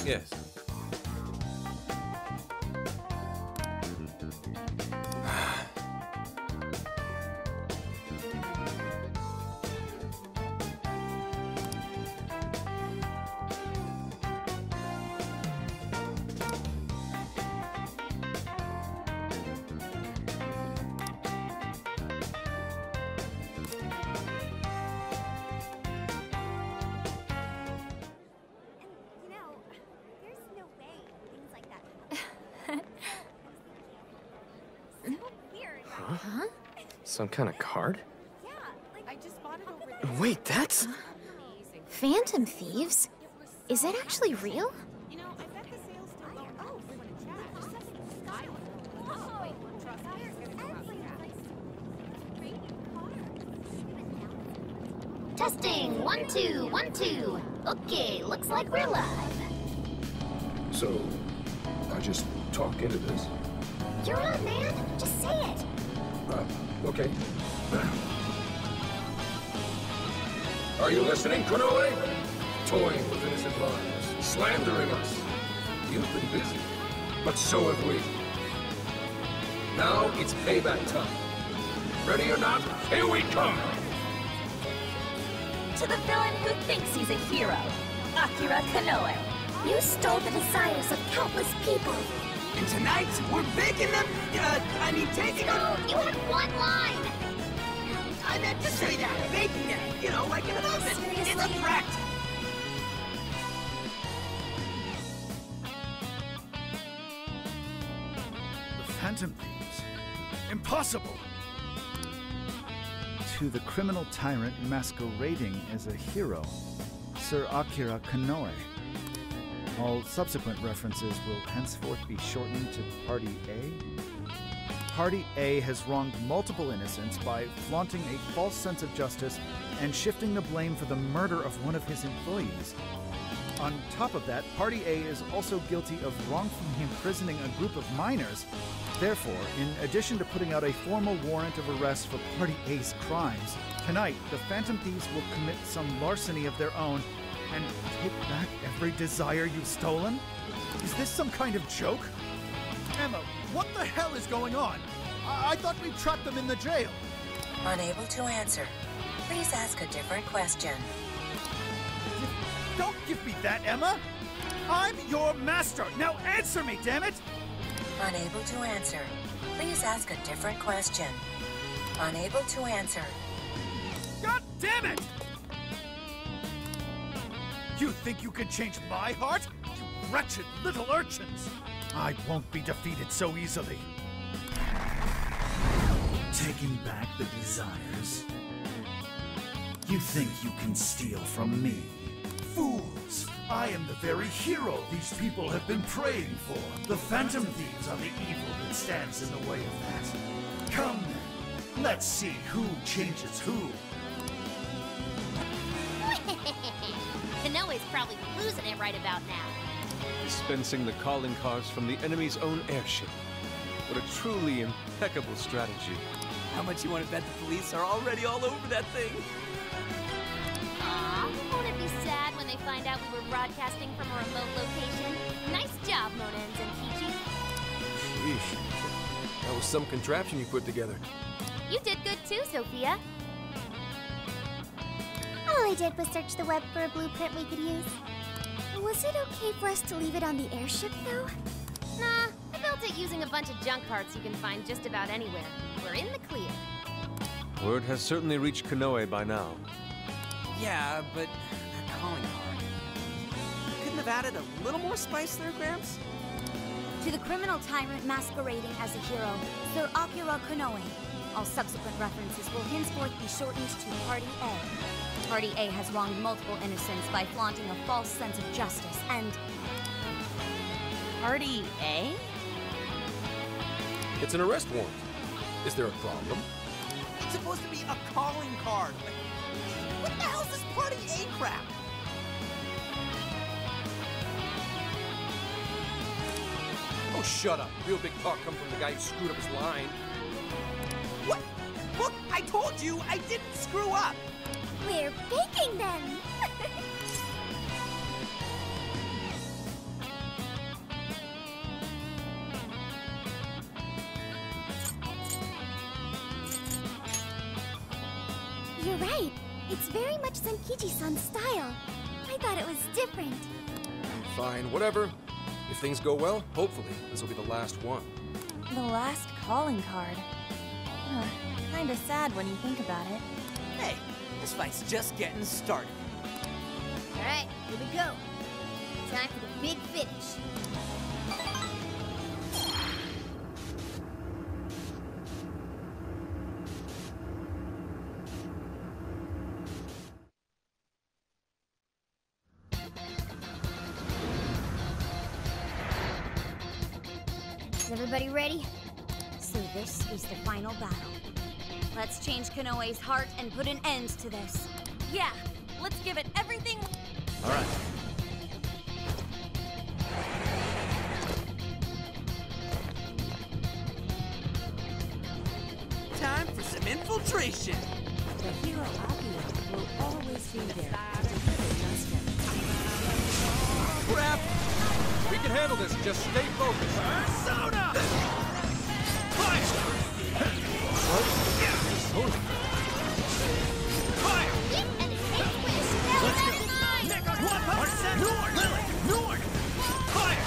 Yes. Huh? Some kind of card? Yeah, like I just bought it over there. Wait, that's... Phantom thieves? Is it actually real? You know, I bet the sales still going on. We want to chat. Testing, 1, 2, 1, 2. Okay, looks like we're live. So, I just talk into this? You're on, man. Just say it. Okay. Are you listening, Konoe? Toying with innocent lives, slandering us. You've been busy, but so have we. Now it's payback time. Ready or not, here we come! To the villain who thinks he's a hero, Akira Konoe. You stole the desires of countless people. And tonight, we're making them, taking them... You had one line! I meant to say that, making them, like in an oven. It's a threat. The Phantom Thieves? Impossible! To the criminal tyrant masquerading as a hero, Sir Akira Konoe. All subsequent references will henceforth be shortened to Party A. Party A has wronged multiple innocents by flaunting a false sense of justice and shifting the blame for the murder of one of his employees. On top of that, Party A is also guilty of wrongfully imprisoning a group of minors. Therefore, in addition to putting out a formal warrant of arrest for Party A's crimes, tonight the Phantom Thieves will commit some larceny of their own and take back every desire you've stolen? Is this some kind of joke? Emma, what the hell is going on? I thought we trapped them in the jail. Unable to answer. Please ask a different question. Don't give me that, Emma! I'm your master! Now answer me, damn it! Unable to answer. Please ask a different question. Unable to answer. God damn it! You think you can change my heart? You wretched little urchins! I won't be defeated so easily. Taking back the desires? You think you can steal from me? Fools! I am the very hero these people have been praying for. The Phantom Thieves are the evil that stands in the way of that. Come then, let's see who changes who. Konoe's probably losing it right about now. Dispensing the calling cards from the enemy's own airship. What a truly impeccable strategy. How much you want to bet the police are already all over that thing? Aw, won't it be sad when they find out we were broadcasting from a remote location? Nice job, Monens and Kichi. Sheesh. That was some contraption you put together. You did good too, Sophia. All I did was search the web for a blueprint we could use. Was it okay for us to leave it on the airship, though? Nah, I built it using a bunch of junk carts you can find just about anywhere. We're in the clear. Word has certainly reached Konoe by now. Yeah, but that calling card. Couldn't have added a little more spice there, Gramps? To the criminal tyrant masquerading as a hero, Sir Akira Konoe. All subsequent references will henceforth be shortened to Party A. Party A has wronged multiple innocents by flaunting a false sense of justice and... Party A? It's an arrest warrant. Is there a problem? It's supposed to be a calling card. What the hell's this Party A crap? Oh, shut up. Real big talk come from the guy who screwed up his line. What? Look, I told you I didn't screw up. We're baking them! You're right. It's very much Senkichi-san's style. I thought it was different. Fine, whatever. If things go well, hopefully this will be the last one. The last calling card. Huh. Kinda sad when you think about it. Hey, this fight's just getting started. Alright, here we go. Time for the big finish. Is everybody ready? So this is the final battle. Let's change Konoe's heart and put an end to this. Yeah, let's give it everything. All right. Time for some infiltration. The hero Akira will always be there to deliver justice. Crap! We can handle this, just stay focused. Persona! Fire! What? Fire! And hit with Let's go! 100%! Nord! Lily! Nord! Fire!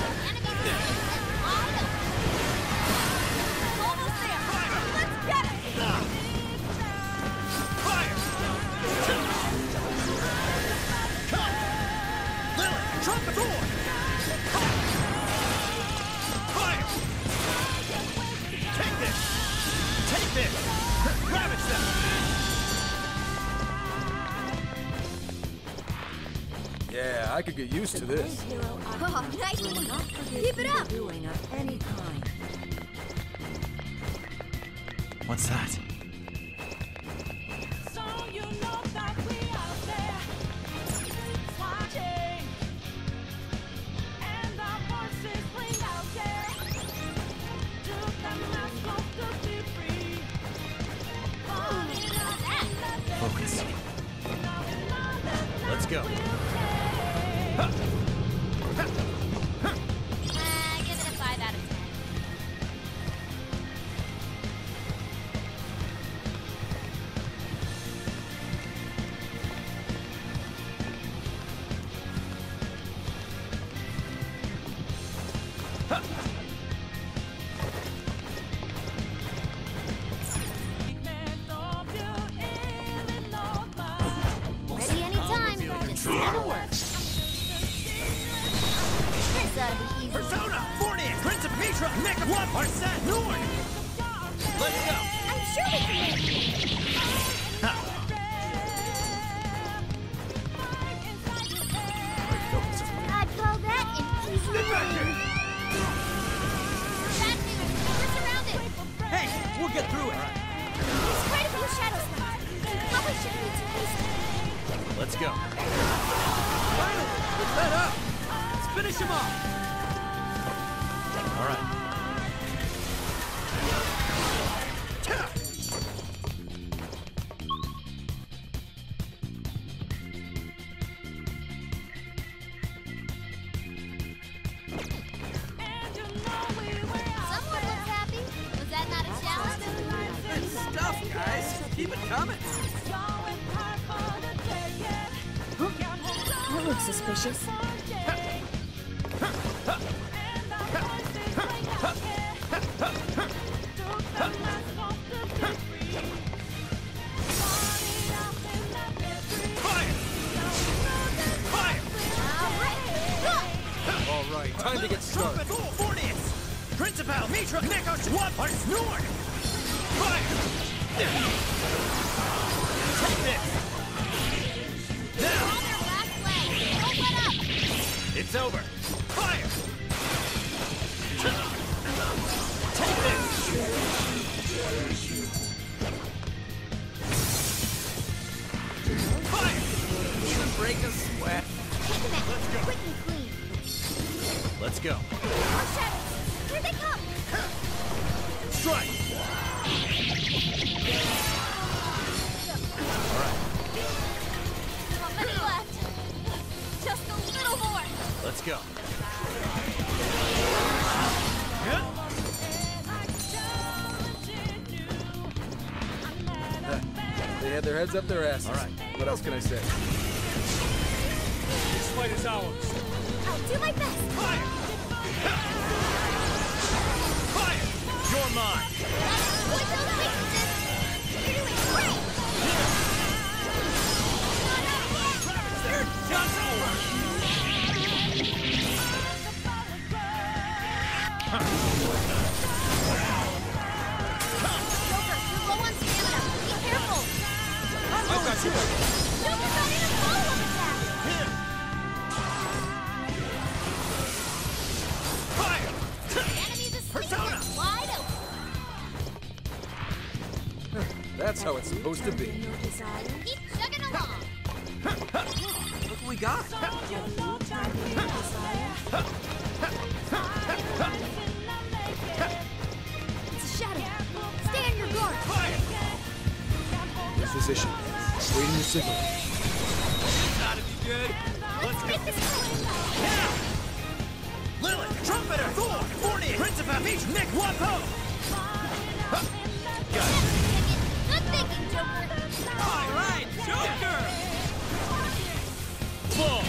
Almost there. Let's get it. Fire! Come! Lily! Trumpet door! Fire! Take this! Take this! Ravage them! Yeah, I could get used to this. Hero Oh, Akira nice. will not forgive Keep it up. doing of any kind. What's that? Focus. Let's go. Give it a 5 out of 10. Ready anytime. Just gotta work. This ought to be easy. Persona! Fornia! Prince of Mitra! Mecha 1%! Nord! Let's go! I'm sure we can make it. I'd call that an easy win. Bad news. We're surrounded. Hey, we'll get through it! There's quite a few shadow spots. We probably shouldn't be too hasty. Let's go. Finally! We're fed up! Let's finish him off! All right. Someone looks happy. Was that not a challenge? Good stuff, guys! Keep it coming! That looks suspicious. Fire! Fire! All right, time to get started. Trumpet! Fornius! Principal! Mitra! Neko! 1% Nord! Fire! Take this! Now! On their last leg. Don't let up. It's over! Fire! Take this! Fire! Even break a sweat. Take them out. Quick and clean. Let's go. More shadows. Here they go. They had their heads up their asses. All right. What else can I say? This fight is ours. I'll do my best. Fire! Fire! You're mine! Avoid those weaknesses. You're doing great. You're just over! Joker, you're low on stamina. Be careful. I've got you. Joker got in a follow-up attack. Fire! The enemy's escape Persona! is wide open. That's how it's supposed to be. No desire. Keep chugging along. Look what we got. It's a shadow. Stay on your guard. Fire! Position. Waiting the signal. Gotta be good. Let's go. Make this happen. Now! Lilith, Trumpeter, Thor, Forney, Prince of Peach, Nick, Wapo! Got it. Good thinking, Joker. All right, Joker! Bull!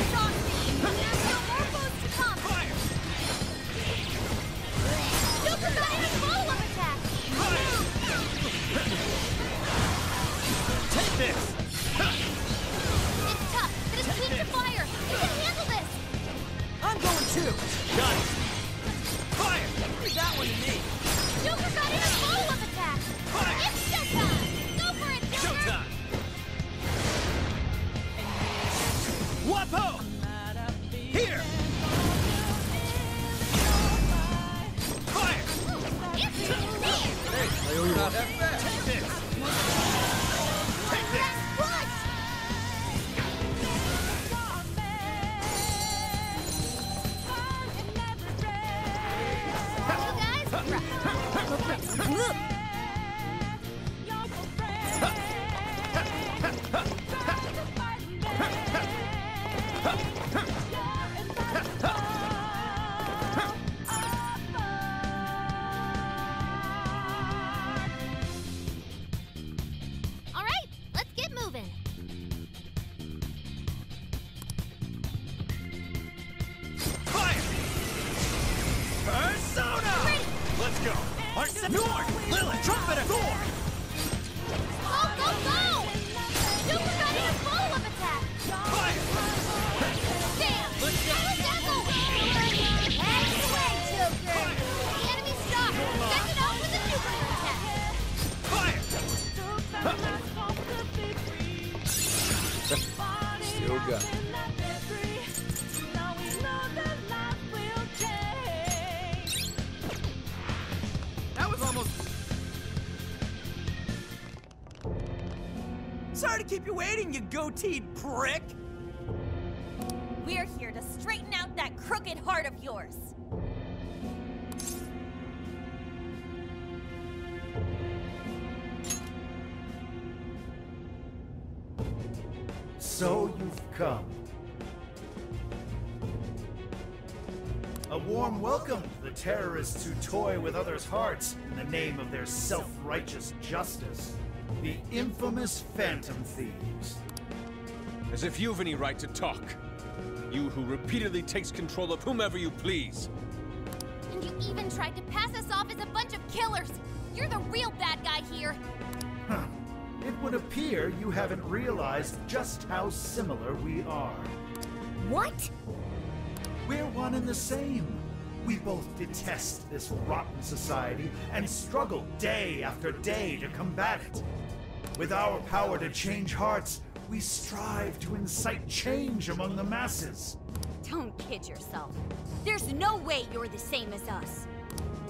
Exhausting. There's still more foes to come. Fire! Joker got in a follow-up attack. Fire! Take this! It's tough, but it's weak to fire. You can handle this. I'm going too! Got it! Fire! Leave that one to me! Joker got in a follow-up attack. Fire! It's showtime. Go for it, Joker. Showtime! Wapo! Here! Fire! It's there. Hey, I owe you not half back. Take this! Take this! Push. You guys, rough. All right, let's get moving. Fire! Persona! Ready. Let's go! North! Lilith! Trumpeter! Thor! Go, go, go! Joker got in a follow-up attack. Fire! Damn! Let's go. Dazzle! Out of the way, Joker! The enemy stopped. Send it out with a nuclear attack. Fire! Still got it. That was almost... Sorry to keep you waiting, you goateed prick! We're here to straighten out that crooked heart of yours. So you've come. A warm welcome to the terrorists who toy with others' hearts in the name of their self-righteous justice. The infamous Phantom Thieves. As if you've any right to talk. You who repeatedly takes control of whomever you please. And you even tried to pass us off as a bunch of killers. You're the real bad guy here. Huh. It would appear you haven't realized just how similar we are. What? We're one and the same. We both detest this rotten society and struggle day after day to combat it. With our power to change hearts, we strive to incite change among the masses. Don't kid yourself. There's no way you're the same as us.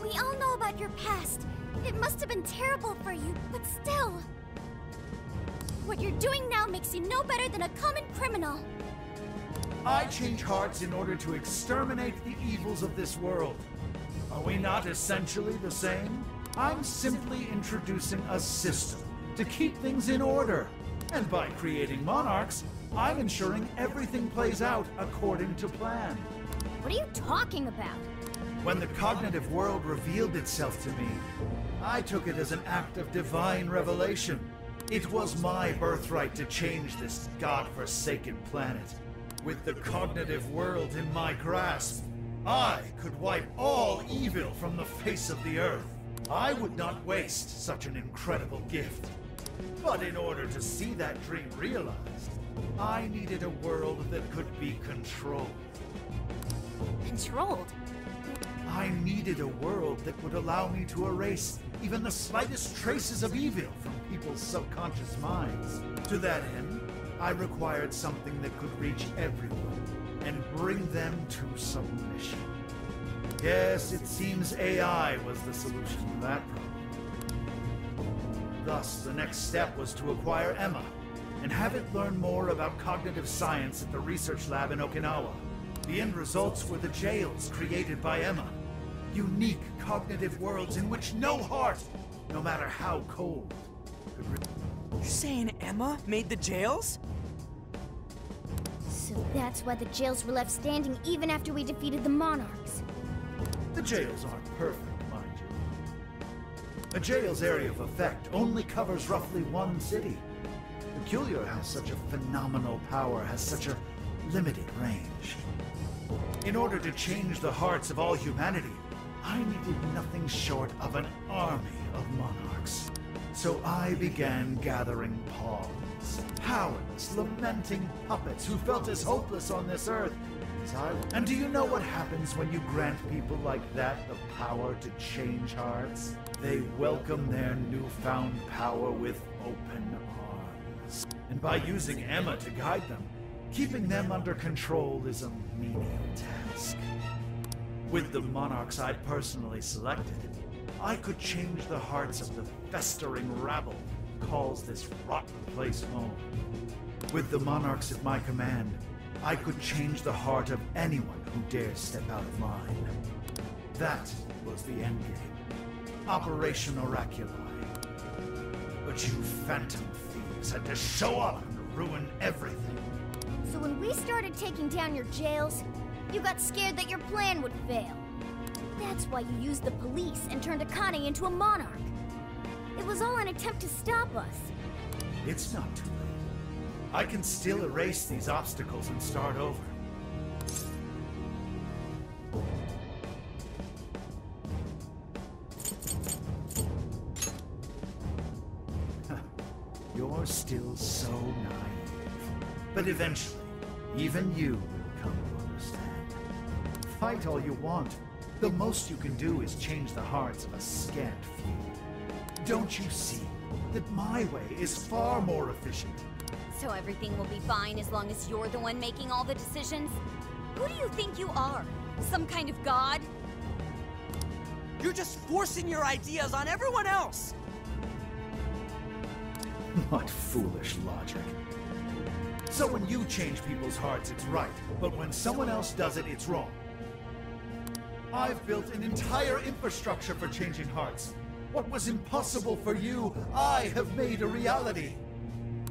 We all know about your past. It must have been terrible for you, but still. What you're doing now makes you no better than a common criminal. I change hearts in order to exterminate the evils of this world. Are we not essentially the same? I'm simply introducing a system to keep things in order. And by creating monarchs, I'm ensuring everything plays out according to plan. What are you talking about? When the cognitive world revealed itself to me, I took it as an act of divine revelation. It was my birthright to change this godforsaken planet. With the cognitive world in my grasp, I could wipe all evil from the face of the earth. I would not waste such an incredible gift. But in order to see that dream realized, I needed a world that could be controlled. Controlled? I needed a world that would allow me to erase even the slightest traces of evil from people's subconscious minds. To that end, I required something that could reach everyone and bring them to submission. Yes, it seems AI was the solution to that problem. Thus, the next step was to acquire Emma and have it learn more about cognitive science at the research lab in Okinawa. The end results were the jails created by Emma. Unique cognitive worlds in which no heart, no matter how cold, could... You're saying Emma made the jails? So that's why the jails were left standing even after we defeated the Monarchs. The jails aren't perfect, mind you. A jail's area of effect only covers roughly one city. Peculiar has such a phenomenal power, has such a limited range. In order to change the hearts of all humanity, I needed nothing short of an army of monarchs. So I began gathering pawns, powerless, lamenting puppets who felt as hopeless on this earth as I was. And do you know what happens when you grant people like that the power to change hearts? They welcome their newfound power with open arms. And by using Emma to guide them, keeping them under control is a menial task. With the monarchs I'd personally selected, I could change the hearts of the festering rabble who calls this rotten place home. With the monarchs at my command, I could change the heart of anyone who dares step out of line. That was the endgame. Operation Araxiel-Saint. But you phantom thieves had to show up and ruin everything. So when we started taking down your jails, you got scared that your plan would fail. That's why you used the police and turned Akane into a monarch. It was all an attempt to stop us. It's not too late. I can still erase these obstacles and start over. You're still so naive. But eventually, even you will come to understand. Fight all you want. The most you can do is change the hearts of a scant few. Don't you see that my way is far more efficient? So everything will be fine as long as you're the one making all the decisions? Who do you think you are? Some kind of god? You're just forcing your ideas on everyone else! What foolish logic. So when you change people's hearts, it's right. But when someone else does it, it's wrong. I've built an entire infrastructure for changing hearts. What was impossible for you, I have made a reality.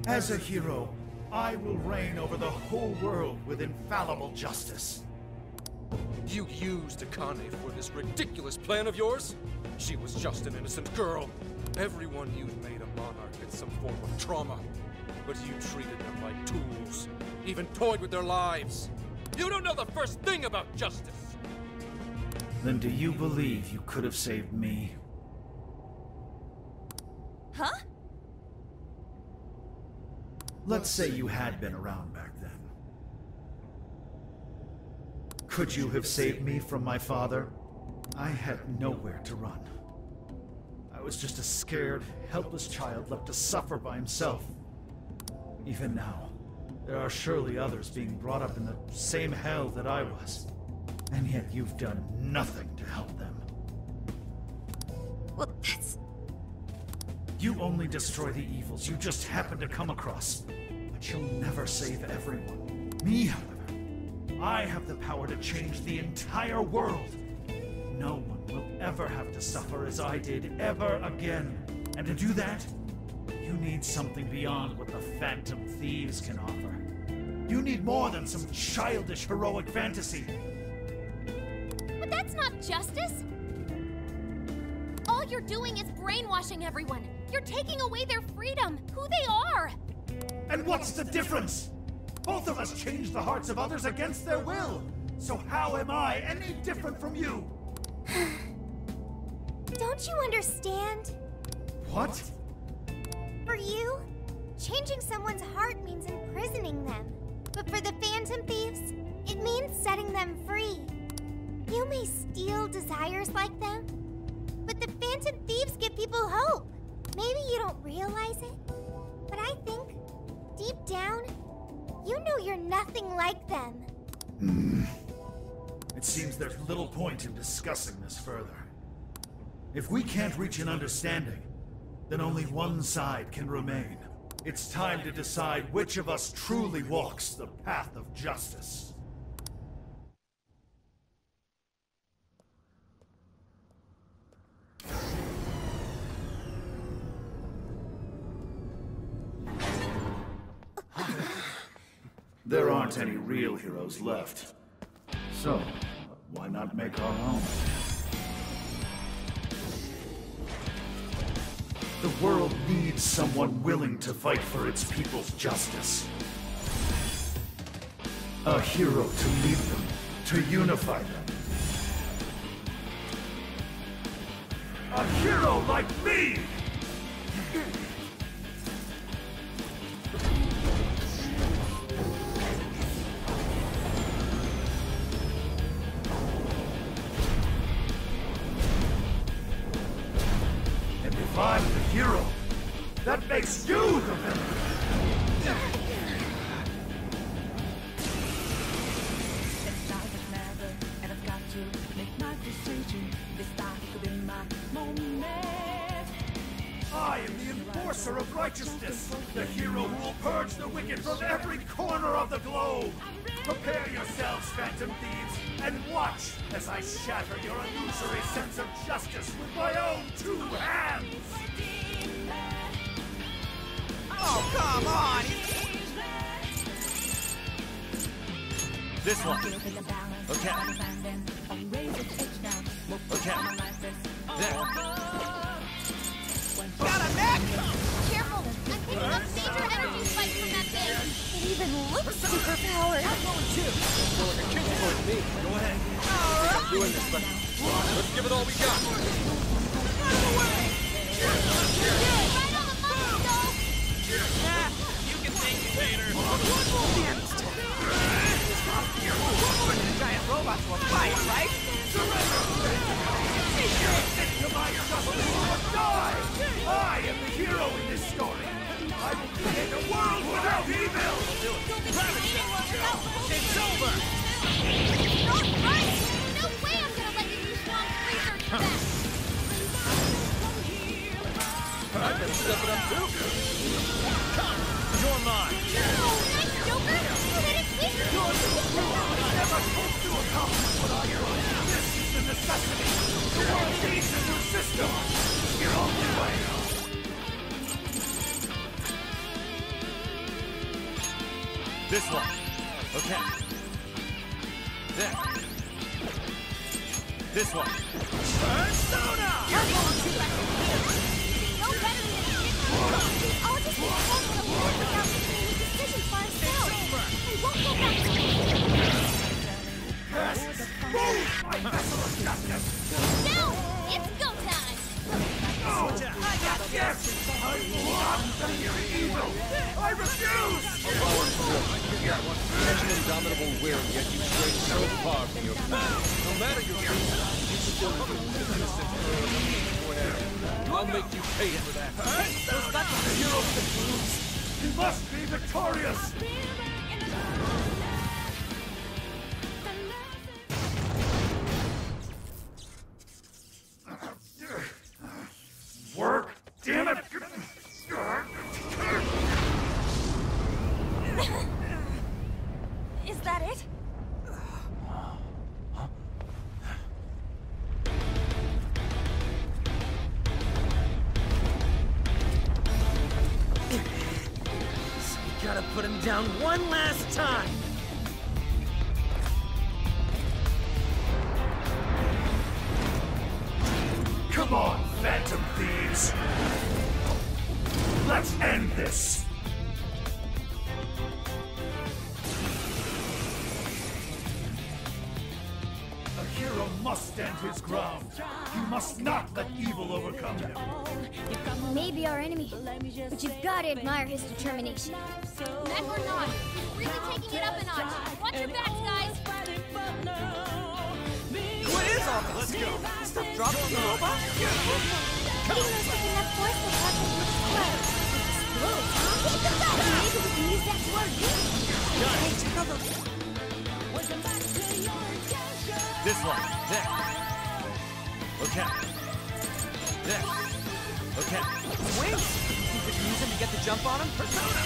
As a hero, I will reign over the whole world with infallible justice. You used Akane for this ridiculous plan of yours? She was just an innocent girl. Everyone you've made a monarch had some form of trauma. But you treated them like tools, even toyed with their lives. You don't know the first thing about justice! Then do you believe you could have saved me? Huh? Let's say you had been around back then. Could you have saved me from my father? I had nowhere to run. I was just a scared, helpless child left to suffer by himself. Even now, there are surely others being brought up in the same hell that I was. And yet you've done nothing to help them. Well, that's... You only destroy the evils you just happen to come across. But you'll never save everyone. Me, however, I have the power to change the entire world. No one will ever have to suffer as I did ever again. And to do that, you need something beyond what the Phantom Thieves can offer. You need more than some childish heroic fantasy. But that's not justice! All you're doing is brainwashing everyone. You're taking away their freedom, who they are! And what's the difference? Both of us change the hearts of others against their will. So how am I any different from you? Don't you understand? What? For you, changing someone's heart means imprisoning them. But for the Phantom Thieves, it means setting them free. You may steal desires like them, but the Phantom Thieves give people hope. Maybe you don't realize it, but I think, deep down, you know you're nothing like them. It seems there's little point in discussing this further. If we can't reach an understanding, then only one side can remain. It's time to decide which of us truly walks the path of justice. There aren't any real heroes left. So, why not make our own? The world needs someone willing to fight for its people's justice. A hero to lead them, to unify them. A hero like me! And if I'm the hero, that makes you the villain! I am the enforcer of righteousness, the hero who will purge the wicked from every corner of the globe. Prepare yourselves, Phantom Thieves, and watch as I shatter your illusory sense of justice with my own 2 hands! Oh, come on! This one. Okay. Okay. There. Got a neck! Careful! I'm picking up major energy spikes from that thing! It even looks superpowered. Well, like a kid towards me. Go ahead. I'm doing this, but let's give it all we got. Right on the money, though! You can thank me later. Giant robots will fight, right? To my justice or die! I am the hero in this story! I will create a world without evil! It's over! Not right! No way I'm gonna let you use Strong Freezer to that! I better step it up too. Come, you're mine. Oh, nice, Joker! You hit it quick! You're never supposed to accomplish what I want! This is the necessity! The world needs a new system! Your only way! This one. Okay. There. This one. Persona! You're going to no better than you. I'll just be able to work without making any decisions for ourselves. I won't go back to Yes! Move! My vessel of justice! Now, it's go time! Oh! I got yes! I want to hear evil! I refuse! Such an indomitable will, yet you stray so far from your path. No matter your reason, you still be innocent whatever. I'll make you pay for that. There's not the hero that lose! He must be victorious! Work? Damn it! Is that it? So you gotta put put him down one last time! Come on, Phantom Thieves! Let's end this! A hero must stand his ground. He must not let evil overcome him. He may be our enemy, but you've got to admire his determination. Men or not, he's really taking it up a notch. Watch your backs, guys! What is all this? Let's go! Stop dropping the robot? Putting those with enough force will help him explode. Explode, huh? Maybe we can use that to our advantage. Hey, check out those... This one. There. Okay. There. Okay. Wings! You could use him to get the jump on him? Persona!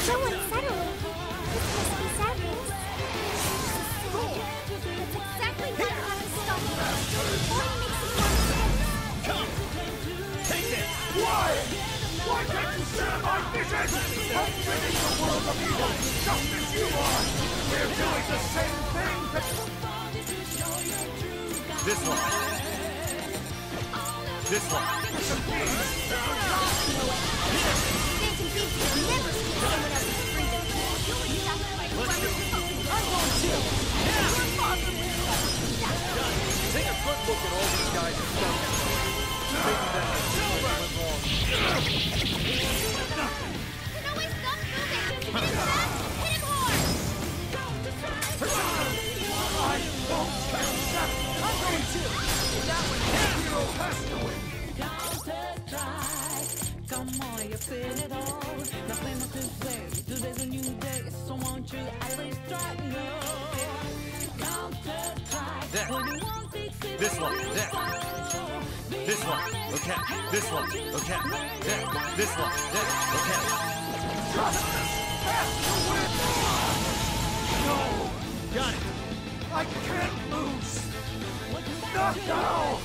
So unsettling. This must be sadness. That's exactly what I want to stop. Only makes it more sense. Come! Take this! Why? Why can't you share my vision? I'm ridding the world of evil, just as you are! We're doing the same thing that... This one. This one. Phantom Thieves would never steal someone else's freedom. I'm going to. Take a good look at all these guys and stuff. Maybe that's went wrong. Kanoe, stop moving! Hit him back! Hit him hard! I won't accept! I'm going to! That one, hero has to win! Come on, you feel it all. Nothing more to say. Today's a new day, so won't you always try to know? There. This one. There. This one. Okay. This one. Okay. There. This one. There. Okay. No! Got it. I can't lose! Not now!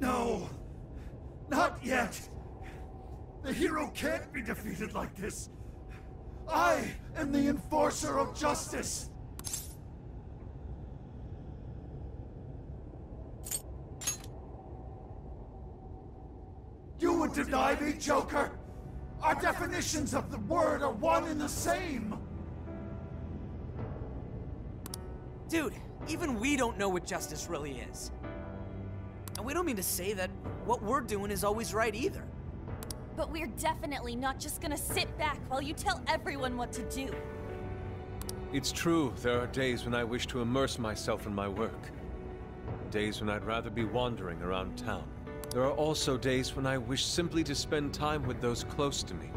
No! Not yet! The hero can't be defeated like this! I am the enforcer of justice! You would deny me, Joker? Our definitions of the word are one and the same! Dude, even we don't know what justice really is. And we don't mean to say that what we're doing is always right either. But we're definitely not just gonna sit back while you tell everyone what to do. It's true, there are days when I wish to immerse myself in my work. Days when I'd rather be wandering around town. There are also days when I wish simply to spend time with those close to me.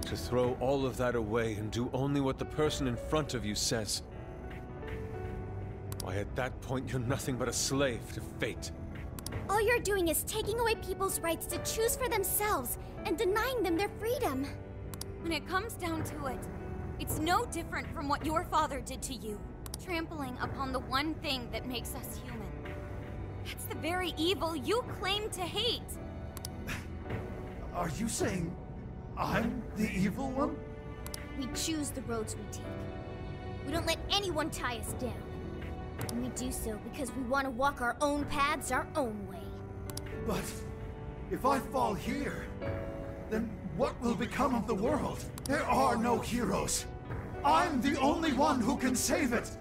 To throw all of that away and do only what the person in front of you says. Why, at that point, you're nothing but a slave to fate. All you're doing is taking away people's rights to choose for themselves and denying them their freedom. When it comes down to it, it's no different from what your father did to you. Trampling upon the one thing that makes us human. That's the very evil you claim to hate. Are you saying I'm the evil one? We choose the roads we take. We don't let anyone tie us down. And we do so because we want to walk our own paths our own way. But if I fall here, then what will become of the world? There are no heroes. I'm the only one who can save it.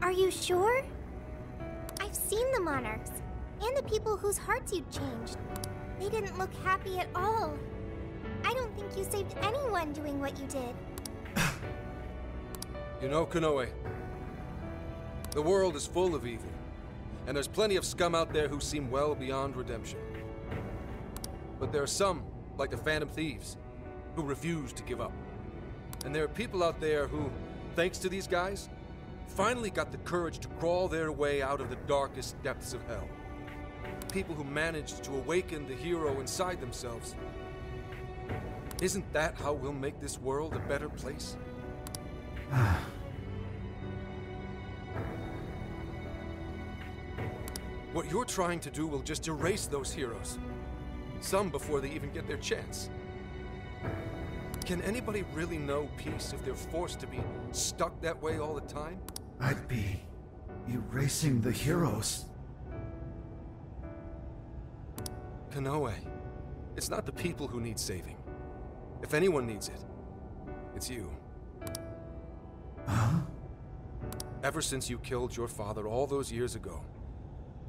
Are you sure? I've seen the monarchs, and the people whose hearts you changed. They didn't look happy at all. I don't think you saved anyone doing what you did. You know, Konoe, the world is full of evil, and there's plenty of scum out there who seem well beyond redemption. But there are some, like the Phantom Thieves, who refuse to give up. And there are people out there who, thanks to these guys, finally got the courage to crawl their way out of the darkest depths of hell. People who managed to awaken the hero inside themselves. Isn't that how we'll make this world a better place? What you're trying to do will just erase those heroes. Some before they even get their chance. Can anybody really know peace if they're forced to be stuck that way all the time? I'd be erasing the heroes. Konoe, it's not the people who need saving. If anyone needs it, it's you. Huh? Ever since you killed your father all those years ago,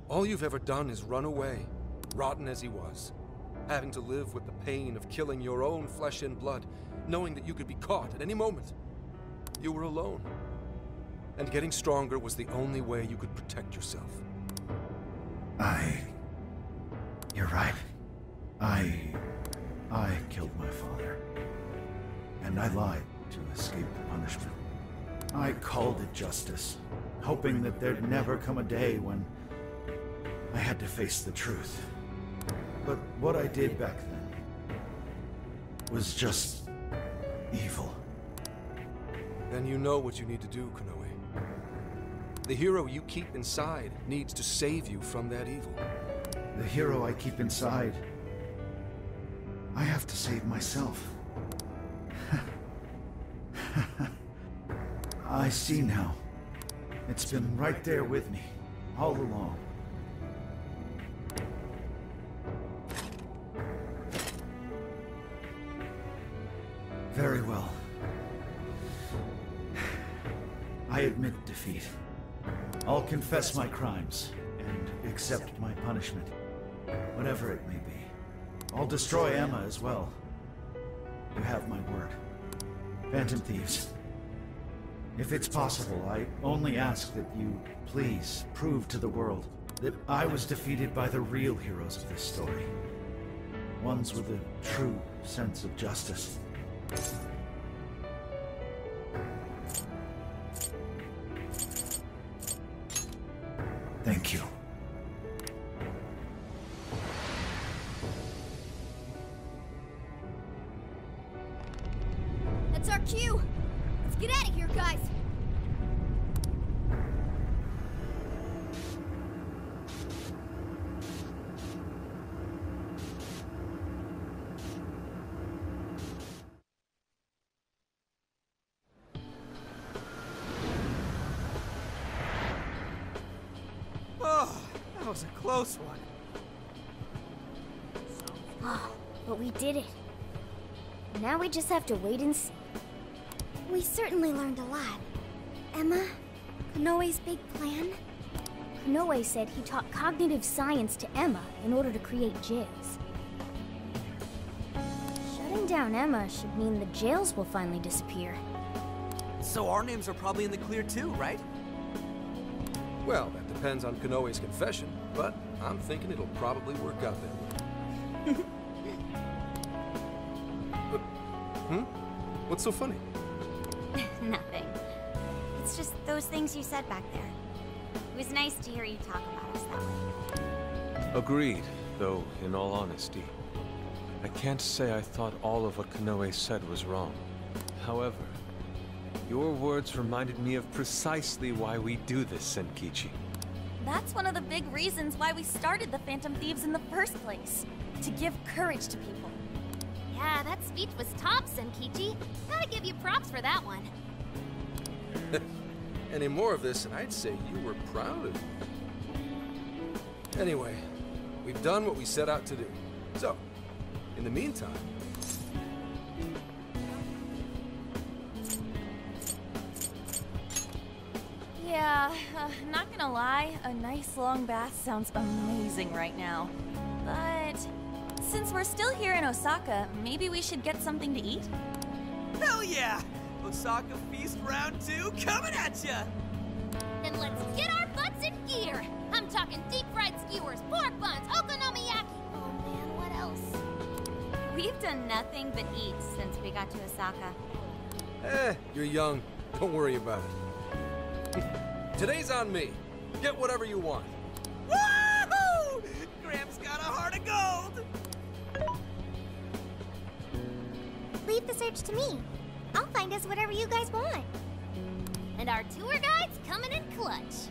all you've ever done is run away, rotten as he was, having to live with the pain of killing your own flesh and blood, knowing that you could be caught at any moment. You were alone. And getting stronger was the only way you could protect yourself. You're right. I killed my father. And I lied to escape the punishment. I called it justice, hoping that there'd never come a day when I had to face the truth. But what I did back then was just evil. Then you know what you need to do, Konoe. The hero you keep inside needs to save you from that evil. The hero I keep inside, I have to save myself. I see now. It's been right there with me, all along. Very well. I admit defeat. I'll confess my crimes and accept my punishment, whatever it may be. I'll destroy Emma as well. You have my word. Phantom Thieves. If it's possible, I only ask that you please prove to the world that I was defeated by the real heroes of this story. Ones with a true sense of justice. Thank you. That's our cue! Let's get out of here, guys! Oh, that was a close one. Oh, but we did it. Now we just have to wait and see. We certainly learned a lot. Emma, Konoe's big plan? Konoe said he taught cognitive science to Emma in order to create jails. Shutting down Emma should mean the jails will finally disappear. So our names are probably in the clear too, right? Well, that depends on Konoe's confession, but I'm thinking it'll probably work out that way. What's so funny? Nothing. It's just those things you said back there. It was nice to hear you talk about us that way. Agreed, though, in all honesty, I can't say I thought all of what Konoe said was wrong. However, your words reminded me of precisely why we do this, Senkichi. That's one of the big reasons why we started the Phantom Thieves in the first place. To give courage to people. Yeah, that speech was top, Senkichi. Gotta give you props for that one. Any more of this, and I'd say you were proud of me. Anyway, we've done what we set out to do. So, in the meantime... Yeah, not gonna lie, a nice long bath sounds amazing right now. But since we're still here in Osaka, maybe we should get something to eat? Hell yeah! Osaka Feast Round 2 coming at ya! Then let's get our butts in gear! I'm talking deep-fried skewers, pork buns, okonomiyaki! Oh man, what else? We've done nothing but eat since we got to Osaka. You're young. Don't worry about it. Today's on me. Get whatever you want. Woohoo! Graham's got a heart of gold! Leave the search to me. I'll find us whatever you guys want. And our tour guide's coming in clutch.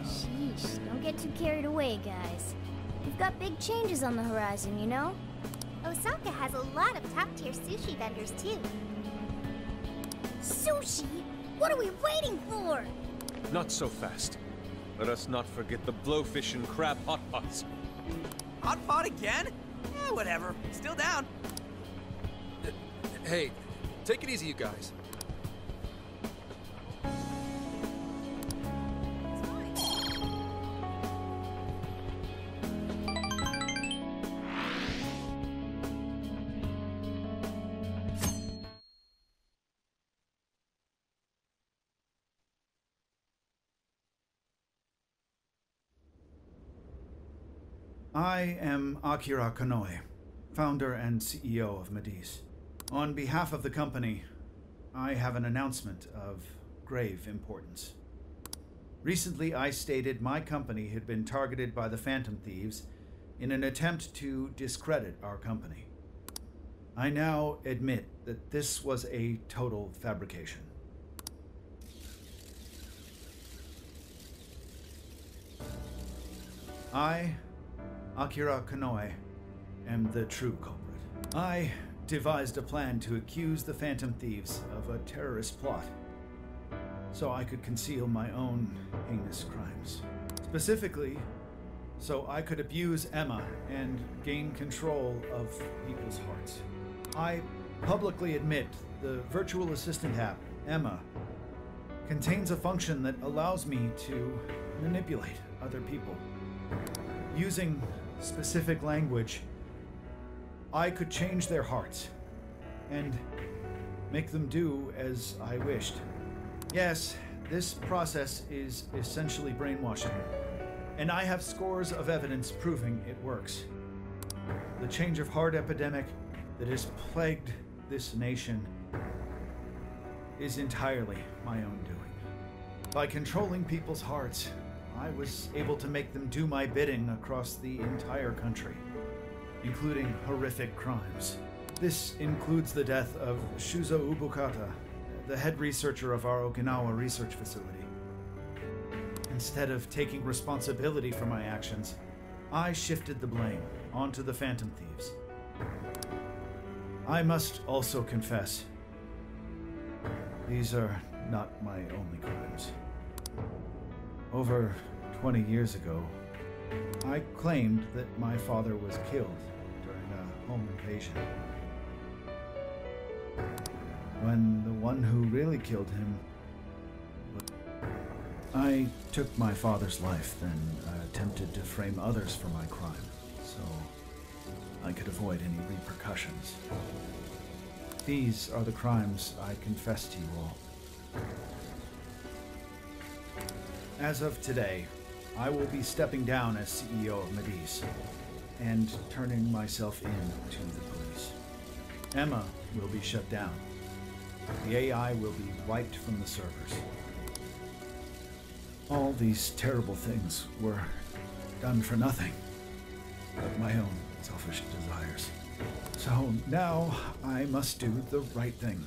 Sheesh, don't get too carried away, guys. We've got big changes on the horizon, you know? Osaka has a lot of top-tier sushi vendors, too. Sushi? What are we waiting for? Not so fast. Let us not forget the blowfish and crab hot pots. Hot pot again? Whatever. Still down. Hey, take it easy, you guys. I am Akira Konoe, founder and CEO of Mediz. On behalf of the company, I have an announcement of grave importance. Recently, I stated my company had been targeted by the Phantom Thieves in an attempt to discredit our company. I now admit that this was a total fabrication. I, Akira Konoe, am the true culprit. I devised a plan to accuse the Phantom Thieves of a terrorist plot so I could conceal my own heinous crimes. Specifically, so I could abuse Emma and gain control of people's hearts. I publicly admit the virtual assistant app, Emma, contains a function that allows me to manipulate other people. Using specific language, I could change their hearts and make them do as I wished. Yes, this process is essentially brainwashing, and I have scores of evidence proving it works. The change of heart epidemic that has plagued this nation is entirely my own doing. By controlling people's hearts, I was able to make them do my bidding across the entire country, including horrific crimes. This includes the death of Shuzo Ubukata, the head researcher of our Okinawa research facility. Instead of taking responsibility for my actions, I shifted the blame onto the Phantom Thieves. I must also confess, these are not my only crimes. Over 20 years ago, I claimed that my father was killed during a home invasion. When the one who really killed him... I took my father's life, then attempted to frame others for my crime, so I could avoid any repercussions. These are the crimes I confess to you all. As of today, I will be stepping down as CEO of Mediz and turning myself in to the police. Emma will be shut down. The AI will be wiped from the servers. All these terrible things were done for nothing but my own selfish desires. So now I must do the right thing.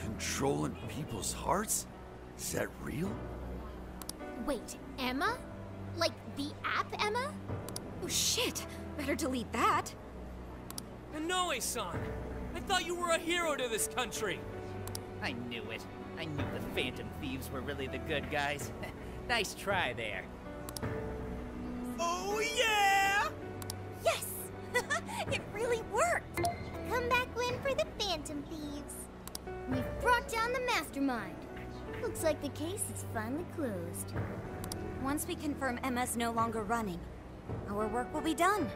Controlling people's hearts? Is that real? Wait, Emma? Like the app Emma? Oh shit! Better delete that. Inoue-san! I thought you were a hero to this country! I knew it. I knew the Phantom Thieves were really the good guys. Nice try there. Oh yeah! Yes! It really worked! Come back win for the Phantom Thieves. We've brought down the mastermind. Looks like the case is finally closed. Once we confirm Emma's no longer running, our work will be done.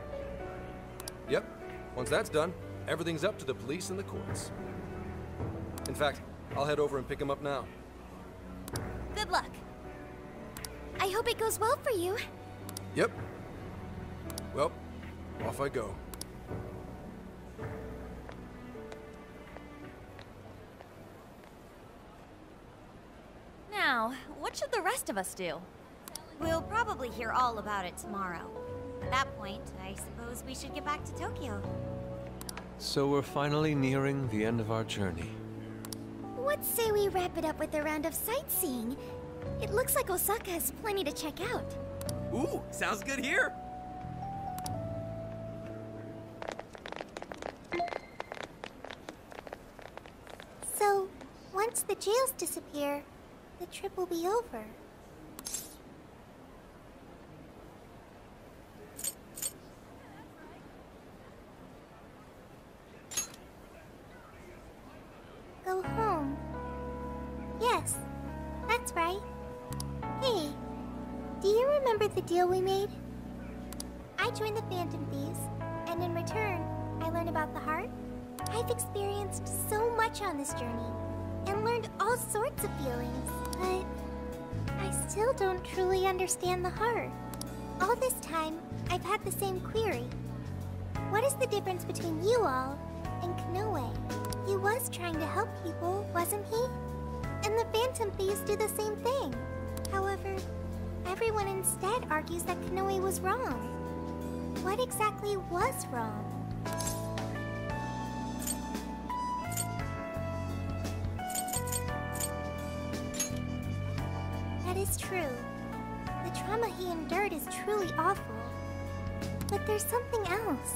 Yep. Once that's done, everything's up to the police and the courts. In fact, I'll head over and pick him up now. Good luck. I hope it goes well for you. Yep. Well, off I go. Now, what should the rest of us do? We'll probably hear all about it tomorrow. At that point, I suppose we should get back to Tokyo. So we're finally nearing the end of our journey. What say we wrap it up with a round of sightseeing? It looks like Osaka has plenty to check out. Ooh, sounds good here. So, once the jails disappear, the trip will be over. Go home. Yes, that's right. Hey, do you remember the deal we made? I joined the Phantom Thieves, and in return, I learned about the heart. I've experienced so much on this journey, and learned all sorts of feelings, but I still don't truly understand the heart. All this time, I've had the same query. What is the difference between you all and Konoe? He was trying to help people, wasn't he? And the Phantom Thieves do the same thing. However, everyone instead argues that Konoe was wrong. What exactly was wrong? That is true. The trauma he endured is truly awful. But there's something else.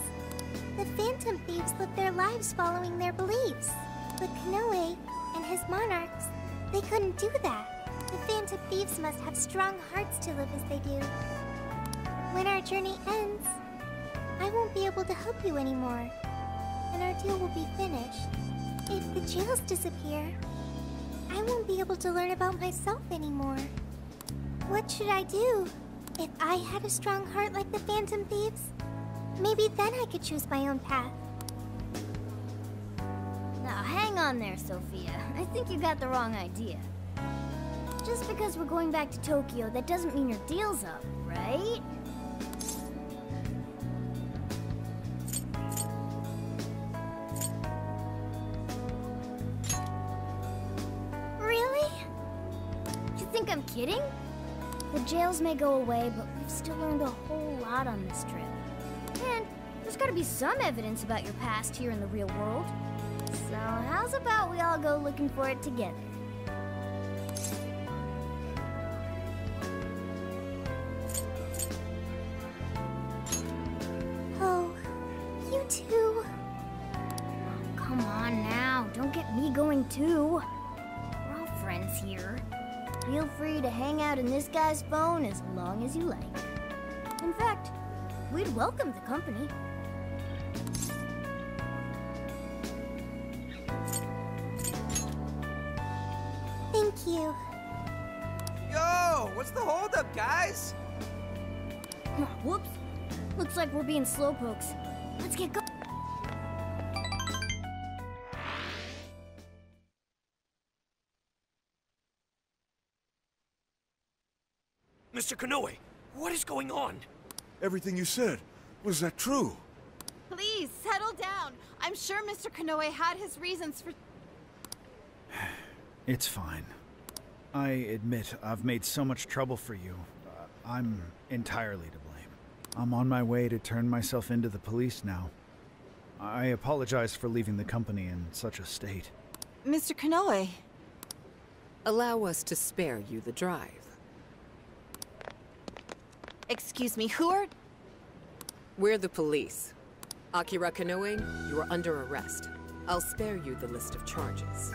The Phantom Thieves live their lives following their beliefs. But Konoe and his monarchs, they couldn't do that. The Phantom Thieves must have strong hearts to live as they do. When our journey ends, I won't be able to help you anymore, and our deal will be finished. If the jails disappear, I won't be able to learn about myself anymore. What should I do? If I had a strong heart like the Phantom Thieves, maybe then I could choose my own path. Now hang on there, Sophia. I think you got the wrong idea. Just because we're going back to Tokyo, that doesn't mean your deal's up, right? Really? You think I'm kidding? The jails may go away, but we've still learned a whole lot on this trip. And there's gotta be some evidence about your past here in the real world. So how's about we all go looking for it together? Oh, you too. Come on now, don't get me going too. We're all friends here. Feel free to hang out in this guy's phone as long as you like. In fact, we'd welcome the company. Thank you. Yo, what's the holdup, guys? Whoops. Looks like we're being slowpokes. Let's get going. Mr. Konoe, what is going on? Everything you said, was that true? Please, settle down. I'm sure Mr. Konoe had his reasons for... It's fine. I admit I've made so much trouble for you. I'm entirely to blame. I'm on my way to turn myself into the police now. I apologize for leaving the company in such a state. Mr. Konoe. Allow us to spare you the drive. Excuse me, who are... We're the police. Akira Konoe, you are under arrest. I'll spare you the list of charges.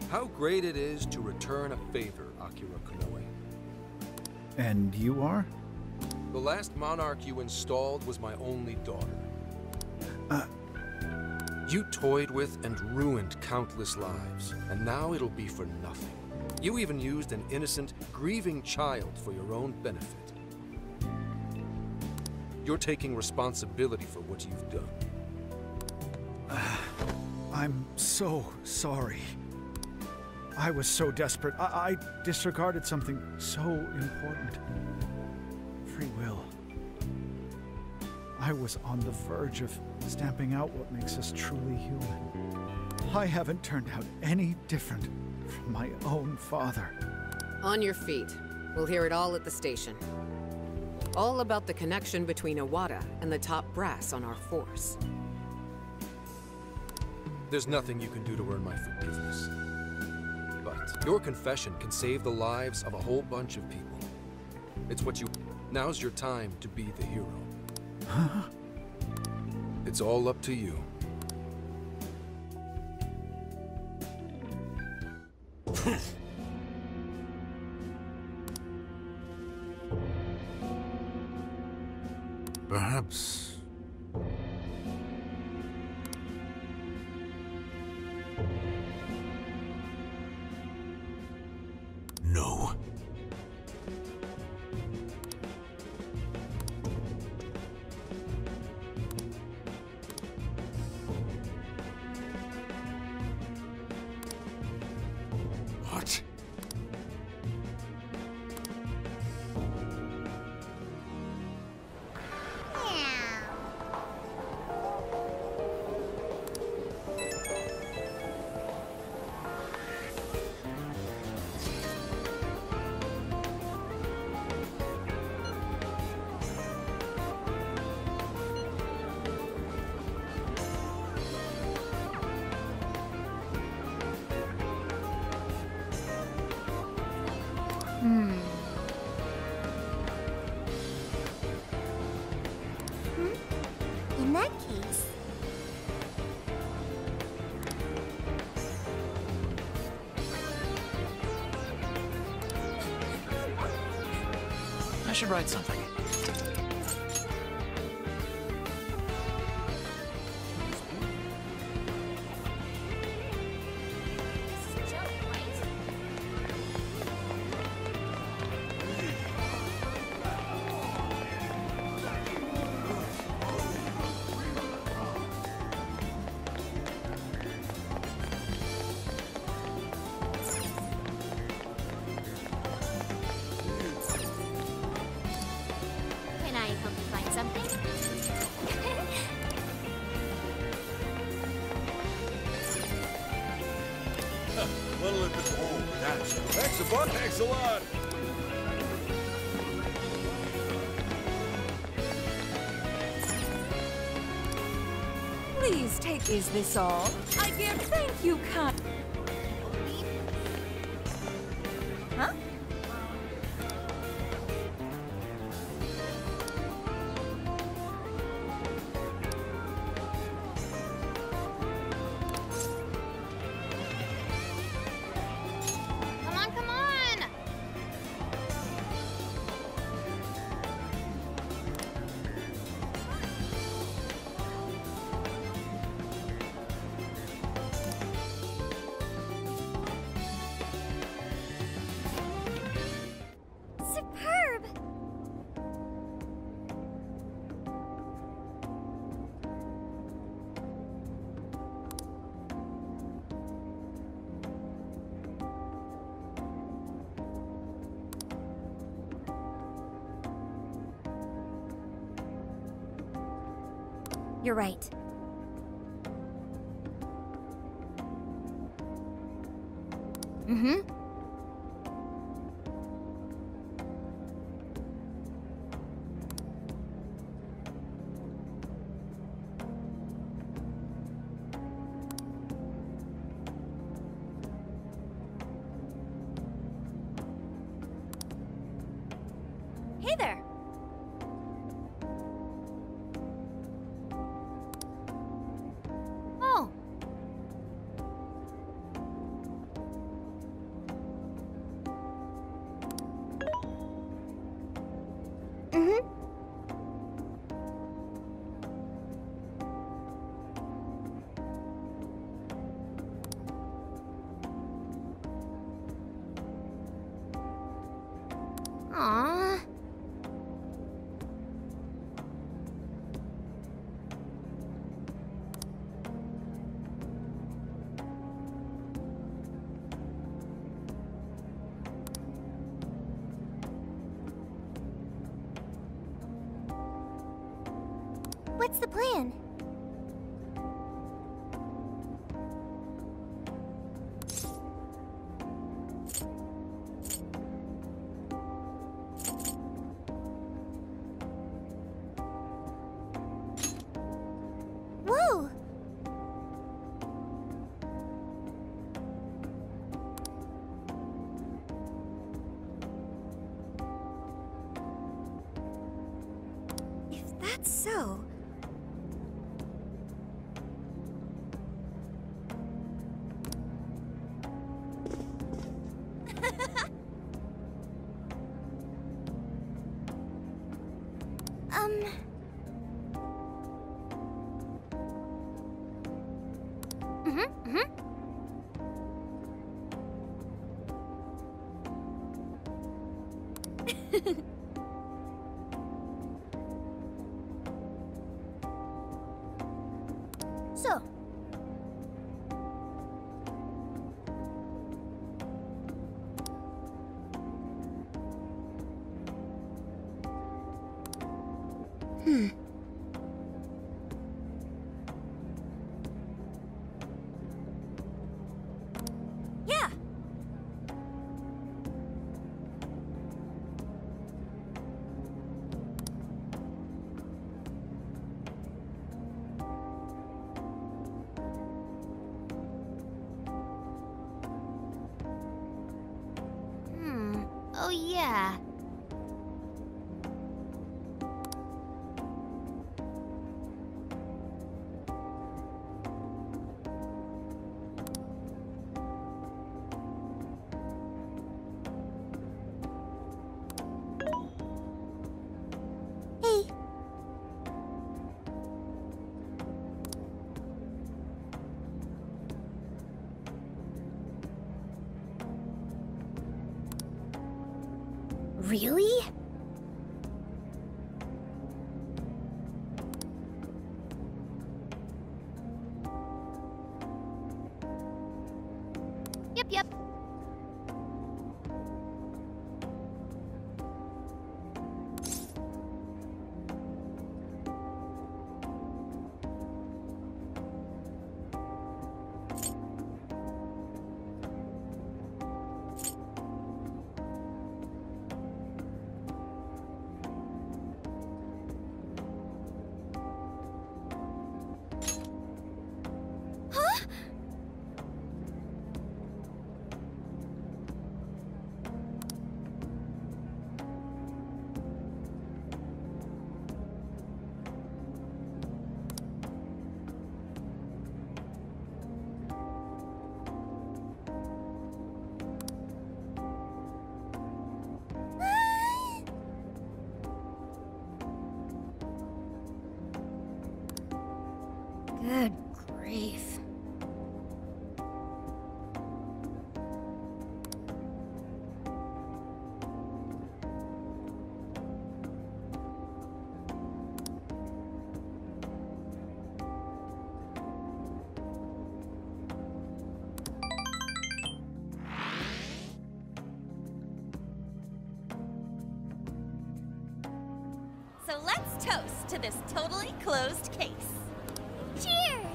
How great it is to return a favor, Akira Konoe. And you are? The last monarch you installed was my only daughter. You toyed with and ruined countless lives, and now it'll be for nothing. You even used an innocent, grieving child for your own benefit. You're taking responsibility for what you've done. I'm so sorry. I was so desperate. I disregarded something so important. Free will. I was on the verge of stamping out what makes us truly human. I haven't turned out any different from my own father. On your feet. We'll hear it all at the station. All about the connection between Iwata and the top brass on our force. There's nothing you can do to earn my forgiveness. But your confession can save the lives of a whole bunch of people. It's what you... Now's your time to be the hero. Huh? It's all up to you. Perhaps... No. What? In that case... I should write something. Can I help you find something? What'll it be? Oh, that's... Thanks a bunch. Thanks a lot. Please take. Is this all? I give. Thank you, kind. Huh? Come on, come on! Superb! You're right. Mm-hmm. Hey there! Oh. Mm-hmm. Aww. What's the plan? Whoa! If that's so... So... Yeah! Oh yeah. Hey. Really? Yep. Huh? Good grief. So let's toast to this totally closed case. Cheers!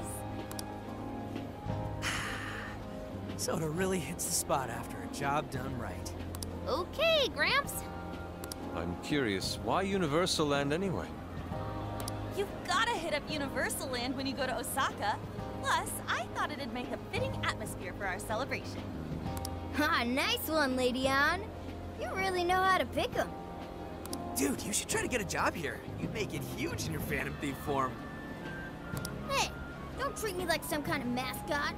Soda really hits the spot after a job done right. Okay, Gramps. I'm curious, why Universal Land anyway? You've gotta hit up Universal Land when you go to Osaka. Plus, I thought it'd make a fitting atmosphere for our celebration. Ha, nice one, Lady Ann. You really know how to pick 'em. Dude, you should try to get a job here. You'd make it huge in your Phantom Thief form. Hey, don't treat me like some kind of mascot.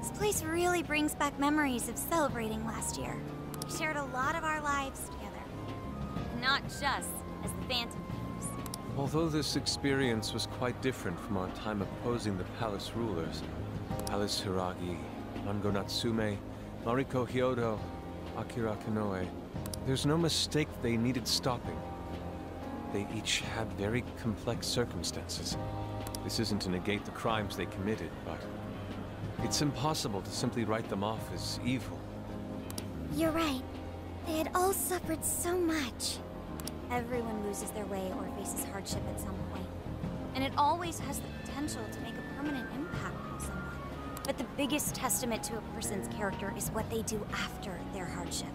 This place really brings back memories of celebrating last year. We shared a lot of our lives together. Not just as the Phantom Thieves. Although this experience was quite different from our time opposing the palace rulers, Alice Hiragi, Mango Natsume, Mariko Hyodo, Akira Kanoe, There's no mistake they needed stopping. They each had very complex circumstances. This isn't to negate the crimes they committed, but it's impossible to simply write them off as evil. You're right. They had all suffered so much. Everyone loses their way or faces hardship at some point. And it always has the potential to make a permanent impact on someone. But the biggest testament to a person's character is what they do after their hardship.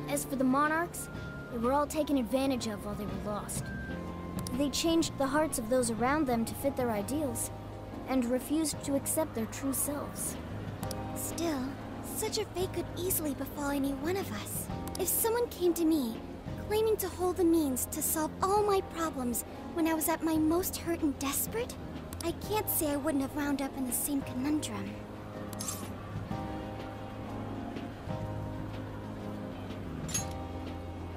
As for the monarchs, they were all taken advantage of while they were lost. They changed the hearts of those around them to fit their ideals, and refused to accept their true selves. Still, such a fate could easily befall any one of us. If someone came to me, claiming to hold the means to solve all my problems when I was at my most hurt and desperate, I can't say I wouldn't have wound up in the same conundrum.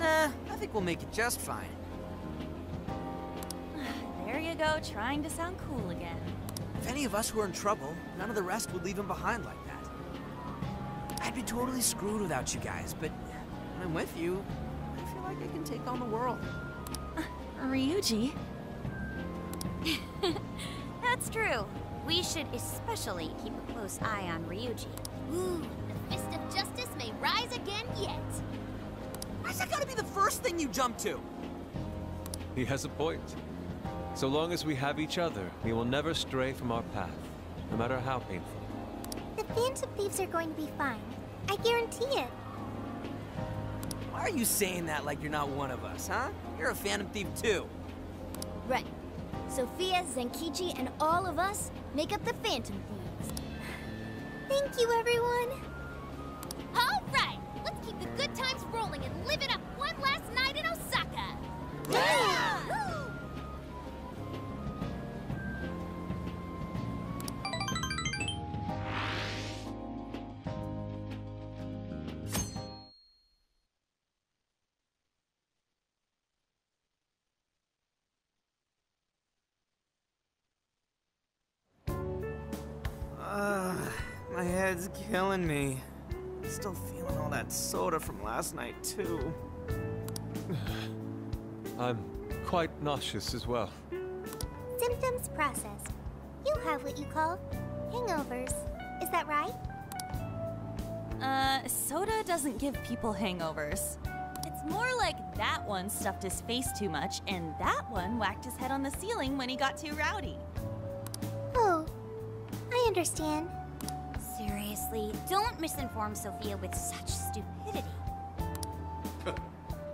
I think we'll make it just fine. There you go, trying to sound cool again. If any of us were in trouble, none of the rest would leave him behind like that. I'd be totally screwed without you guys, but when I'm with you, I feel like I can take on the world. Ryuji? That's true. We should especially keep a close eye on Ryuji. Ooh, the fist of justice may rise again yet. Why's that gotta be the first thing you jump to? He has a point. So long as we have each other, we will never stray from our path, no matter how painful. The Phantom Thieves are going to be fine. I guarantee it. Why are you saying that like you're not one of us, huh? You're a Phantom Thief too. Right. Sophia, Zenkichi, and all of us make up the Phantom Thieves. Thank you, everyone. All right, let's keep the good times rolling and live it up one last night in Osaka. Yeah! My head's killing me. Still feeling all that soda from last night, too. I'm quite nauseous as well. Symptoms processed. You have what you call hangovers. Is that right? Soda doesn't give people hangovers. It's more like that one stuffed his face too much, and that one whacked his head on the ceiling when he got too rowdy. Oh, I understand. Seriously, don't misinform Sophia with such stupidity.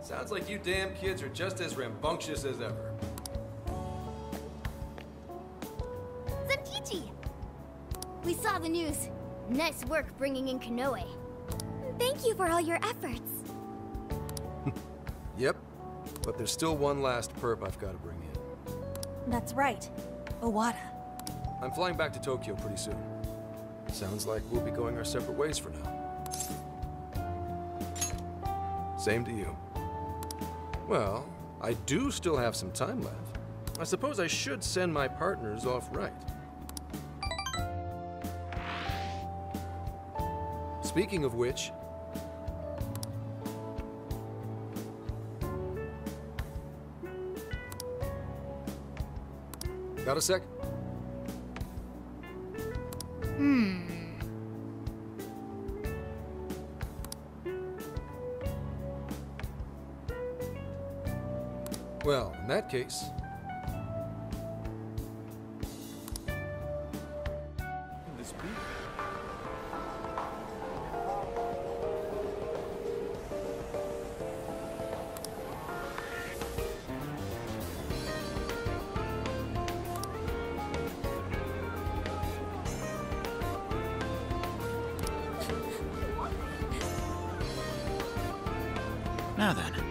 Sounds like you damn kids are just as rambunctious as ever. Zenkichi! We saw the news. Nice work bringing in Konoe. Thank you for all your efforts. Yep, but there's still one last perp I've got to bring in. That's right. Owada. I'm flying back to Tokyo pretty soon. Sounds like we'll be going our separate ways for now. Same to you. Well, I do still have some time left. I suppose I should send my partners off right. Speaking of which... Got a sec? Well, in that case... This be? Now then.